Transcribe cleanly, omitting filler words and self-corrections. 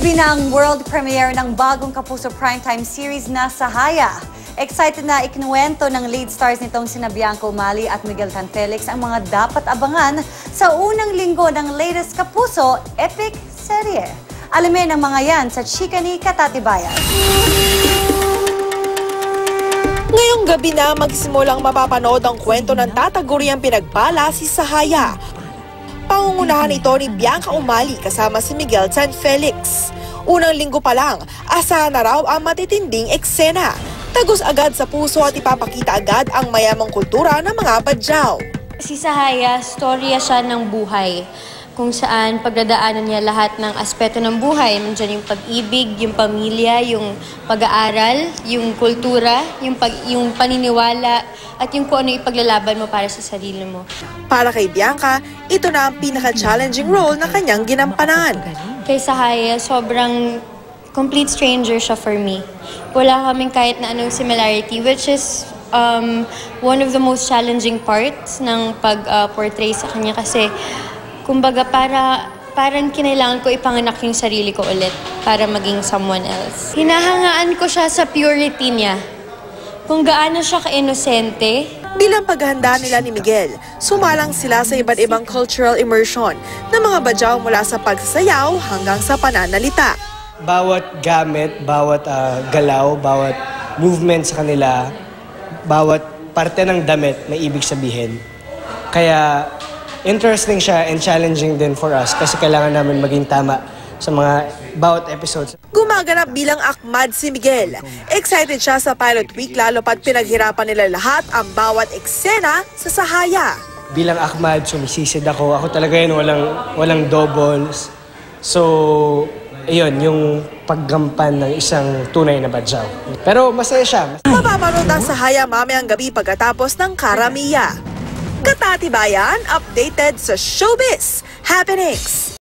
Gabi na ang world premiere ng bagong Kapuso primetime series na Sahaya. Excited na ikinuwento ng lead stars nitong sina Bianca Umali at Miguel Tan Felix ang mga dapat abangan sa unang linggo ng latest Kapuso epic serye. Alamin ang mga yan sa chika ni Katatibayan. Ngayong gabi na magsimulang mapapanood ang kwento ng tataguriang pinagbala si Sahaya. Pangungunahan ito ni Bianca Umali kasama si Miguel Tan Felix. Unang linggo pa lang, asahan na raw ang matitinding eksena. Tagos agad sa puso at ipapakita agad ang mayamang kultura ng mga badyaw. Si Sahaya, storya siya ng buhay. Kung saan pagdadaanan niya lahat ng aspeto ng buhay. Nandiyan yung pag-ibig, yung pamilya, yung pag-aaral, yung kultura, yung paniniwala, at yung kung ano ipaglalaban mo para sa sarili mo. Para kay Bianca, ito na ang pinaka-challenging role na kanyang ginampanan. Kay Sahaya, sobrang complete stranger siya for me. Wala kaming kahit na anong similarity, which is one of the most challenging parts ng pag-portray sa kanya kasi kumbaga parang kinailangan ko ipanganak yung sarili ko ulit para maging someone else. Hinahangaan ko siya sa purity niya. Kung gaano siya ka-inosente. Bilang paghahanda nila ni Miguel, sumalang sila sa iba't ibang cultural immersion ng mga badyaw mula sa pagsasayaw hanggang sa pananalita. Bawat gamit, bawat galaw, bawat movement sa kanila, bawat parte ng damit may ibig sabihin. Kaya interesting siya and challenging din for us kasi kailangan namin maging tama sa mga bawat episodes. Gumaganap bilang akmad si Miguel. Excited siya sa pilot week lalo pat pinaghirapan nila lahat ang bawat eksena sa Sahaya. Bilang akmad, sumisisid ako. Ako talaga yun, walang doubles. So, ayun, yung paggampan ng isang tunay na badyaw. Pero masaya siya. Mapapanood ang Sahaya mamayang gabi pagkatapos ng Karamiya. Katatibayan, updated sa showbiz happenings.